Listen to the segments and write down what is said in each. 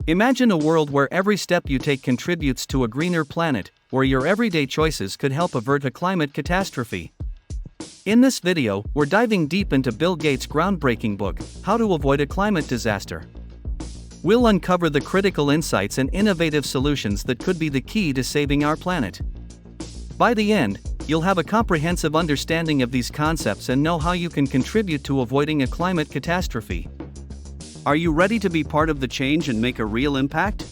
Imagine a world where every step you take contributes to a greener planet, where your everyday choices could help avert a climate catastrophe. In this video, we're diving deep into Bill Gates' groundbreaking book, How to Avoid a Climate Disaster. We'll uncover the critical insights and innovative solutions that could be the key to saving our planet. By the end, you'll have a comprehensive understanding of these concepts and know how you can contribute to avoiding a climate catastrophe. Are you ready to be part of the change and make a real impact?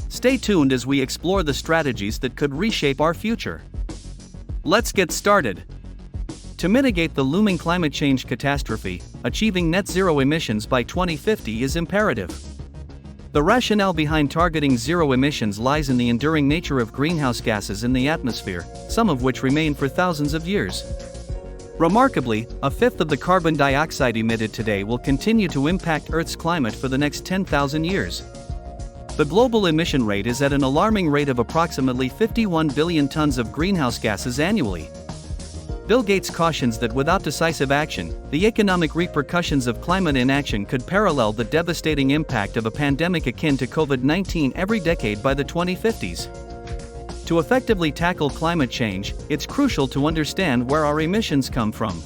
Stay tuned as we explore the strategies that could reshape our future. Let's get started. To mitigate the looming climate change catastrophe, achieving net zero emissions by 2050 is imperative. The rationale behind targeting zero emissions lies in the enduring nature of greenhouse gases in the atmosphere, some of which remain for thousands of years. Remarkably, a fifth of the carbon dioxide emitted today will continue to impact Earth's climate for the next 10,000 years. The global emission rate is at an alarming rate of approximately 51 billion tons of greenhouse gases annually. Bill Gates cautions that without decisive action, the economic repercussions of climate inaction could parallel the devastating impact of a pandemic akin to COVID-19 every decade by the 2050s. To effectively tackle climate change, it's crucial to understand where our emissions come from.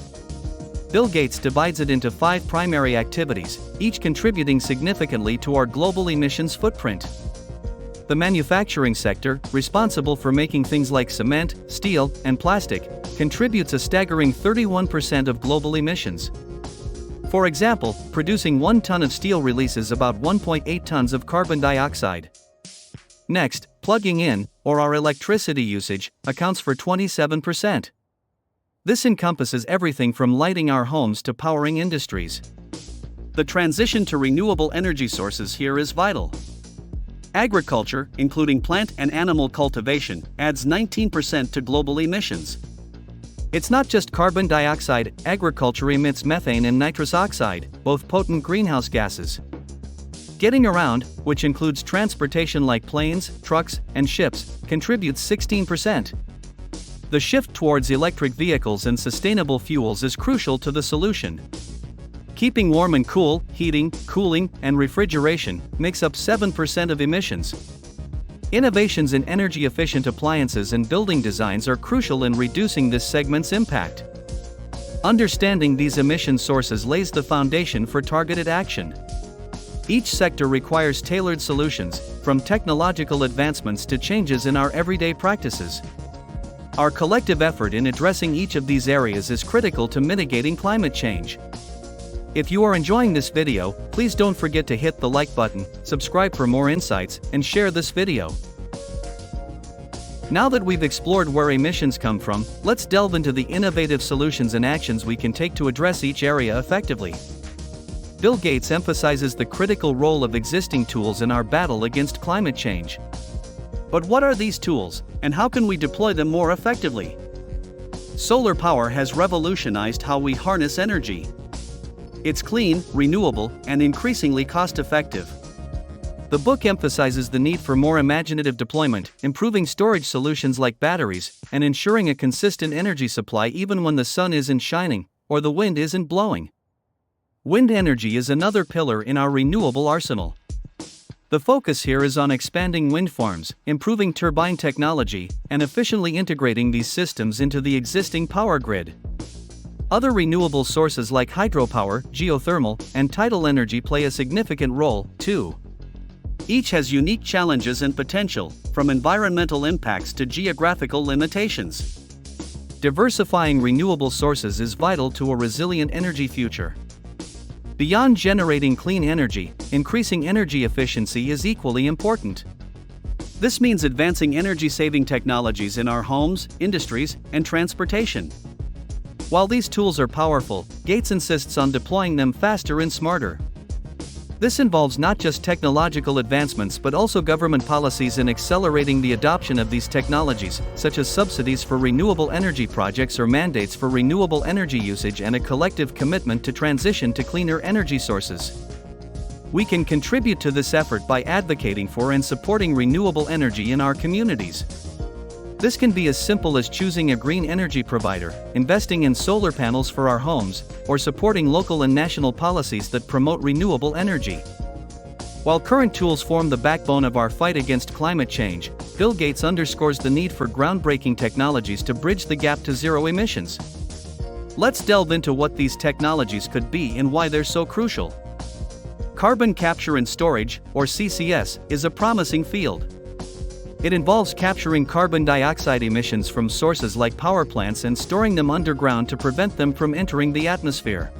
Bill Gates divides it into 5 primary activities, each contributing significantly to our global emissions footprint. The manufacturing sector, responsible for making things like cement, steel, and plastic, contributes a staggering 31% of global emissions. For example, producing 1 ton of steel releases about 1.8 tons of carbon dioxide. Next, plugging in, or our electricity usage, accounts for 27%. This encompasses everything from lighting our homes to powering industries. The transition to renewable energy sources here is vital. Agriculture, including plant and animal cultivation, adds 19% to global emissions. It's not just carbon dioxide, agriculture emits methane and nitrous oxide, both potent greenhouse gases. Getting around, which includes transportation like planes, trucks, and ships, contributes 16%. The shift towards electric vehicles and sustainable fuels is crucial to the solution. Keeping warm and cool, heating, cooling, and refrigeration, makes up 7% of emissions. Innovations in energy-efficient appliances and building designs are crucial in reducing this segment's impact. Understanding these emission sources lays the foundation for targeted action. Each sector requires tailored solutions, from technological advancements to changes in our everyday practices. Our collective effort in addressing each of these areas is critical to mitigating climate change. If you are enjoying this video, please don't forget to hit the like button, subscribe for more insights, and share this video. Now that we've explored where emissions come from, let's delve into the innovative solutions and actions we can take to address each area effectively. Bill Gates emphasizes the critical role of existing tools in our battle against climate change. But what are these tools, and how can we deploy them more effectively? Solar power has revolutionized how we harness energy. It's clean, renewable, and increasingly cost-effective. The book emphasizes the need for more imaginative deployment, improving storage solutions like batteries, and ensuring a consistent energy supply even when the sun isn't shining, or the wind isn't blowing. Wind energy is another pillar in our renewable arsenal. The focus here is on expanding wind farms, improving turbine technology, and efficiently integrating these systems into the existing power grid. Other renewable sources like hydropower, geothermal, and tidal energy play a significant role, too. Each has unique challenges and potential, from environmental impacts to geographical limitations. Diversifying renewable sources is vital to a resilient energy future. Beyond generating clean energy, increasing energy efficiency is equally important. This means advancing energy-saving technologies in our homes, industries, and transportation. While these tools are powerful, Gates insists on deploying them faster and smarter. This involves not just technological advancements but also government policies in accelerating the adoption of these technologies, such as subsidies for renewable energy projects or mandates for renewable energy usage and a collective commitment to transition to cleaner energy sources. We can contribute to this effort by advocating for and supporting renewable energy in our communities. This can be as simple as choosing a green energy provider, investing in solar panels for our homes, or supporting local and national policies that promote renewable energy. While current tools form the backbone of our fight against climate change, Bill Gates underscores the need for groundbreaking technologies to bridge the gap to zero emissions. Let's delve into what these technologies could be and why they're so crucial. Carbon capture and storage, or CCS, is a promising field. It involves capturing carbon dioxide emissions from sources like power plants and storing them underground to prevent them from entering the atmosphere.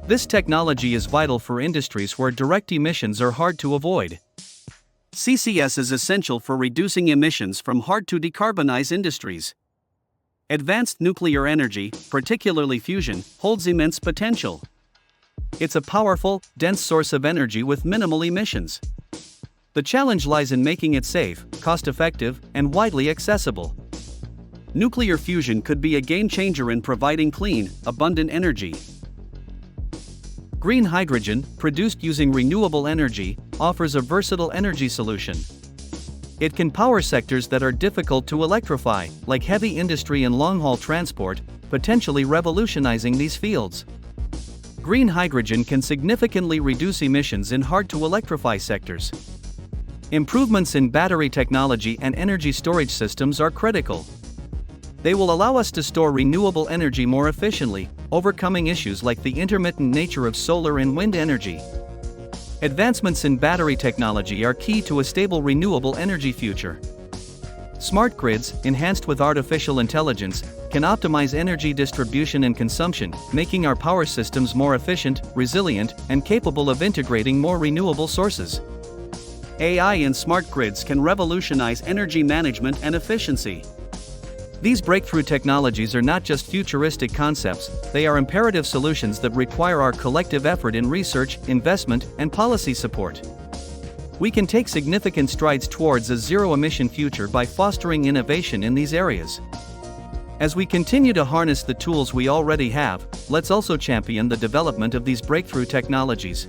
This technology is vital for industries where direct emissions are hard to avoid. CCS is essential for reducing emissions from hard-to-decarbonize industries. Advanced nuclear energy, particularly fusion, holds immense potential. It's a powerful, dense source of energy with minimal emissions. The challenge lies in making it safe, cost-effective, and widely accessible. Nuclear fusion could be a game-changer in providing clean, abundant energy. Green hydrogen, produced using renewable energy, offers a versatile energy solution. It can power sectors that are difficult to electrify, like heavy industry and long-haul transport, potentially revolutionizing these fields. Green hydrogen can significantly reduce emissions in hard-to-electrify sectors. Improvements in battery technology and energy storage systems are critical. They will allow us to store renewable energy more efficiently, overcoming issues like the intermittent nature of solar and wind energy. Advancements in battery technology are key to a stable renewable energy future. Smart grids, enhanced with artificial intelligence, can optimize energy distribution and consumption, making our power systems more efficient, resilient, and capable of integrating more renewable sources. AI and smart grids can revolutionize energy management and efficiency. These breakthrough technologies are not just futuristic concepts, they are imperative solutions that require our collective effort in research, investment, and policy support. We can take significant strides towards a zero-emission future by fostering innovation in these areas. As we continue to harness the tools we already have, let's also champion the development of these breakthrough technologies.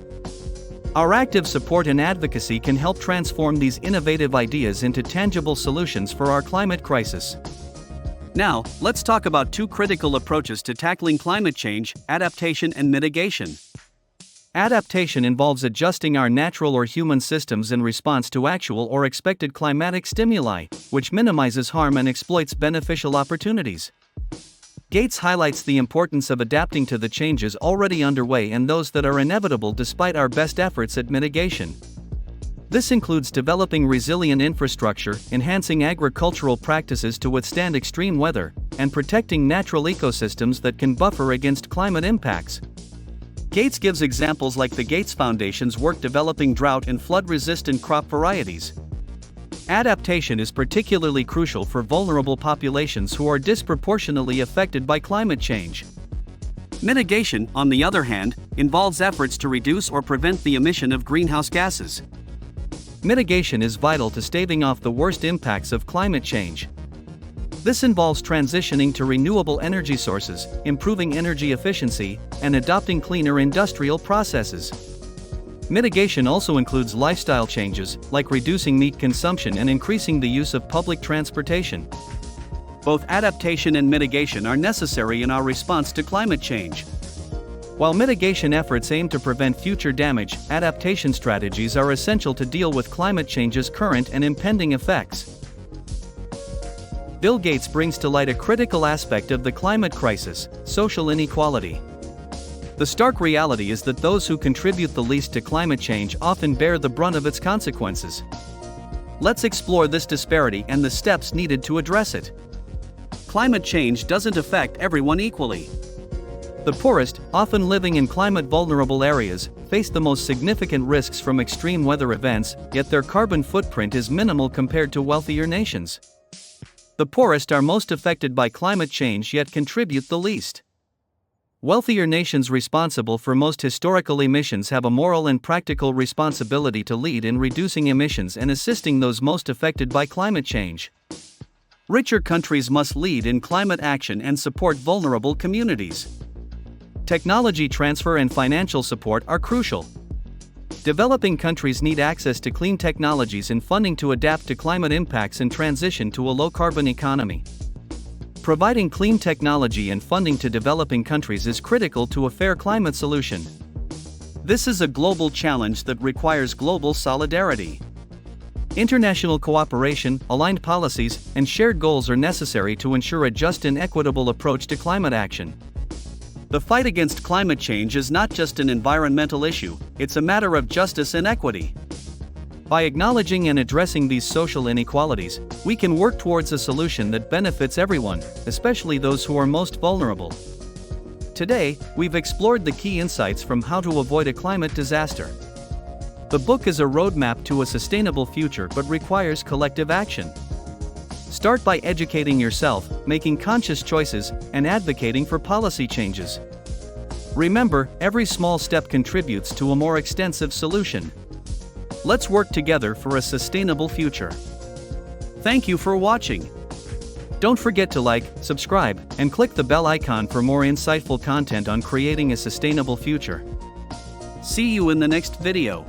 Our active support and advocacy can help transform these innovative ideas into tangible solutions for our climate crisis. Now, let's talk about two critical approaches to tackling climate change: adaptation and mitigation. Adaptation involves adjusting our natural or human systems in response to actual or expected climatic stimuli, which minimizes harm and exploits beneficial opportunities. Gates highlights the importance of adapting to the changes already underway and those that are inevitable despite our best efforts at mitigation. This includes developing resilient infrastructure, enhancing agricultural practices to withstand extreme weather, and protecting natural ecosystems that can buffer against climate impacts. Gates gives examples like the Gates Foundation's work developing drought and flood-resistant crop varieties. Adaptation is particularly crucial for vulnerable populations who are disproportionately affected by climate change. Mitigation, on the other hand, involves efforts to reduce or prevent the emission of greenhouse gases. Mitigation is vital to staving off the worst impacts of climate change. This involves transitioning to renewable energy sources, improving energy efficiency, and adopting cleaner industrial processes. Mitigation also includes lifestyle changes, like reducing meat consumption and increasing the use of public transportation. Both adaptation and mitigation are necessary in our response to climate change. While mitigation efforts aim to prevent future damage, adaptation strategies are essential to deal with climate change's current and impending effects. Bill Gates brings to light a critical aspect of the climate crisis: social inequality. The stark reality is that those who contribute the least to climate change often bear the brunt of its consequences. Let's explore this disparity and the steps needed to address it. Climate change doesn't affect everyone equally. The poorest, often living in climate-vulnerable areas, face the most significant risks from extreme weather events, yet their carbon footprint is minimal compared to wealthier nations. The poorest are most affected by climate change yet contribute the least. Wealthier nations responsible for most historical emissions have a moral and practical responsibility to lead in reducing emissions and assisting those most affected by climate change. Richer countries must lead in climate action and support vulnerable communities. Technology transfer and financial support are crucial. Developing countries need access to clean technologies and funding to adapt to climate impacts and transition to a low-carbon economy. Providing clean technology and funding to developing countries is critical to a fair climate solution. This is a global challenge that requires global solidarity. International cooperation, aligned policies, and shared goals are necessary to ensure a just and equitable approach to climate action. The fight against climate change is not just an environmental issue, it's a matter of justice and equity. By acknowledging and addressing these social inequalities, we can work towards a solution that benefits everyone, especially those who are most vulnerable. Today, we've explored the key insights from how to avoid a climate disaster. The book is a roadmap to a sustainable future but requires collective action. Start by educating yourself, making conscious choices, and advocating for policy changes. Remember, every small step contributes to a more extensive solution. Let's work together for a sustainable future. Thank you for watching. Don't forget to like, subscribe, and click the bell icon for more insightful content on creating a sustainable future. See you in the next video.